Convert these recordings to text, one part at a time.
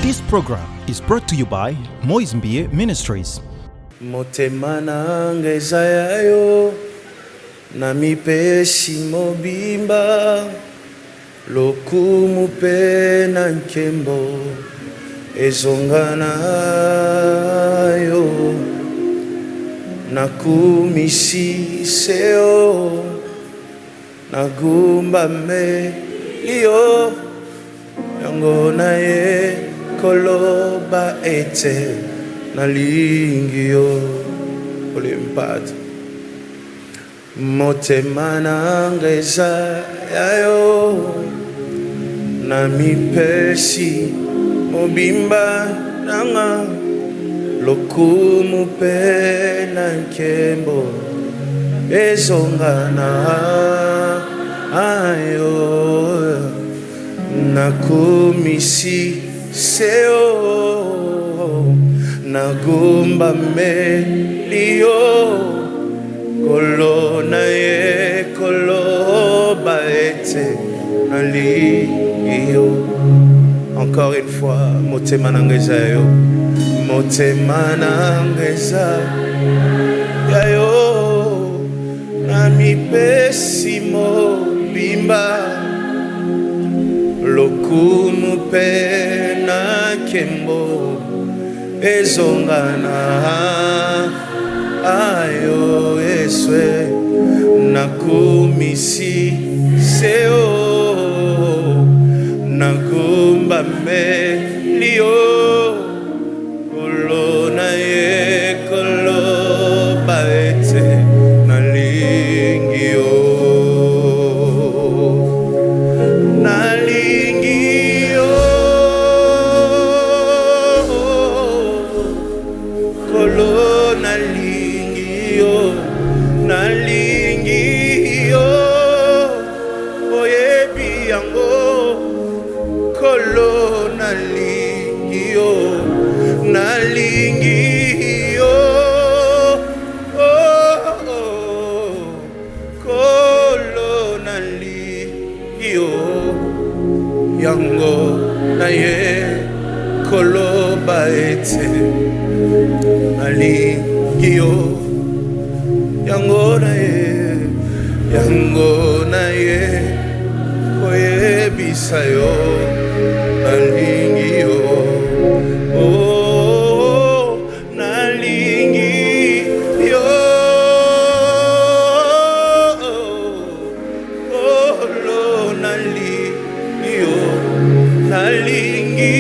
This program is brought to you by Moise Mbie Ministries. Motema nanga ezayayo na mipesi mobimba lokumu pe na nkembo ezongana yo nakumisi seo nagumba me liyo yango na ye koloba ete nalingi yo olimpata motema nanga ezayayo na mipesi mobimba nanga lokumu pe na nkembo ezongana ayo nakumisi seo nagumba melio kolona ye koloba ete naliyo. Encore une fois, motema nanga ezayayo motema nanga ezayayo na mipesi mobimba lokumu pe na nkembo ezongana ayo eswe nakumisi seo nagumba melio kolona ye koloba ete nalingi yo nalingi yo kolona nalingi yo nalingi yo oyebi yango kolo nalingi yo nalingi yo kolo nalingi yo yango na ye koloba ete nalingi yo yango na ye koyebisa yo nalingi yo nalingi yo kolo nalingi yo nalingi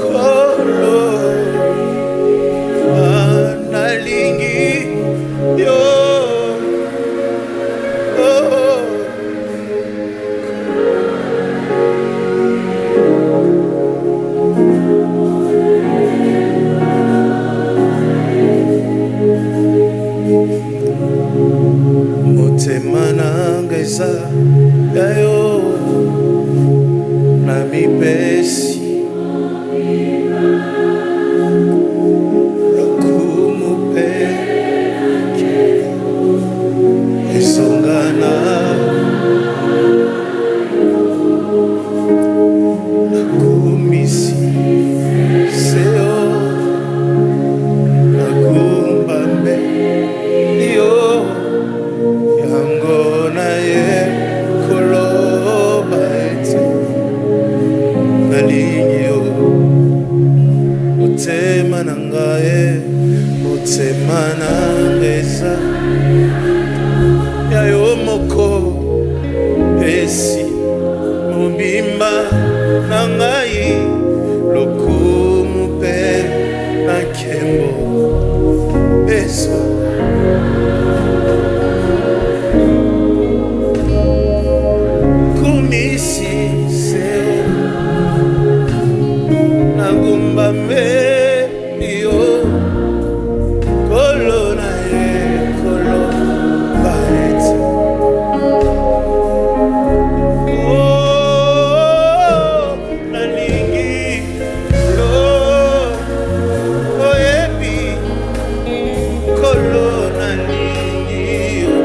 kolo nalingi yo motema nanga ezayayo na mipesi lokumu pe ezongana nakumisi seo nagumba melio yango na ye koloba ete nalingi yo motema nanga ye motema nanga ezayayo moko pesi mobimba na ngai lokumu pe na nkembo eso kumisi seo nagumba melio kolo na ye koloba ete nalingi yo oyebi kolo nalingi yo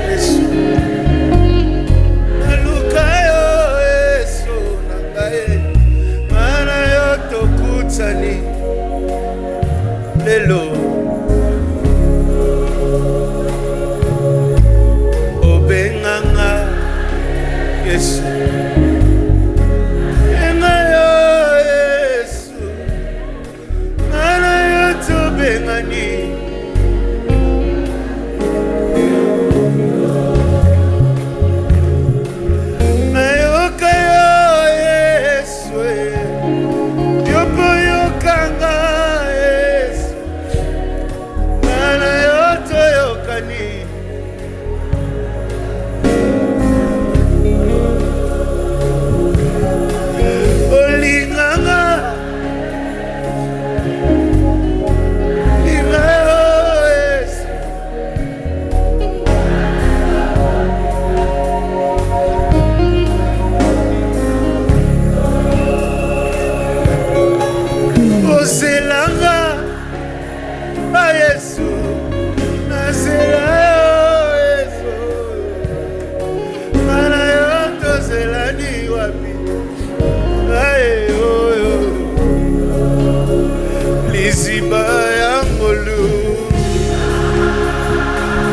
Yesu naluka yo Yesu na ngai mana yo tokutani lelo obenganga Yesu enga yo Yesu mana yo tobengani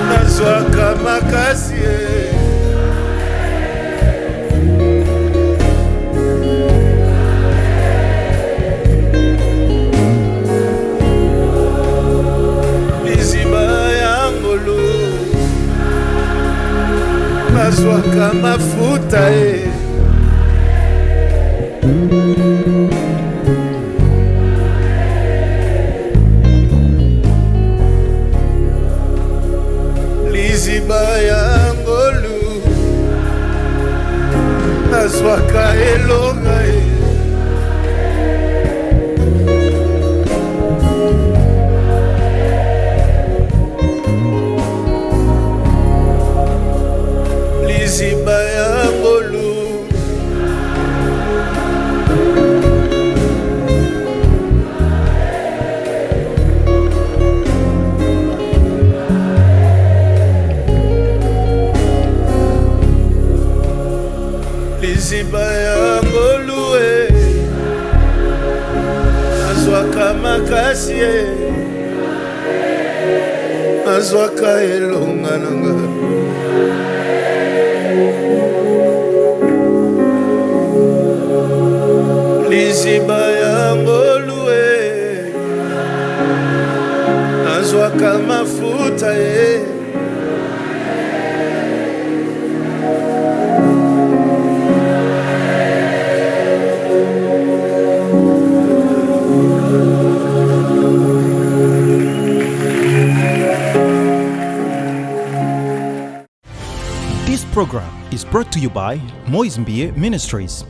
nazwaka makasi liziba ya ngolu nazwaka mafuta liziba ya ngolu nazwaka elonga liziba ya ngolu liziba ya ngolu nazwaka makasi nazwaka elonga nanga liziba ya ngolu nazwaka mafuta This program is brought to you by Moi's Mbie Ministries.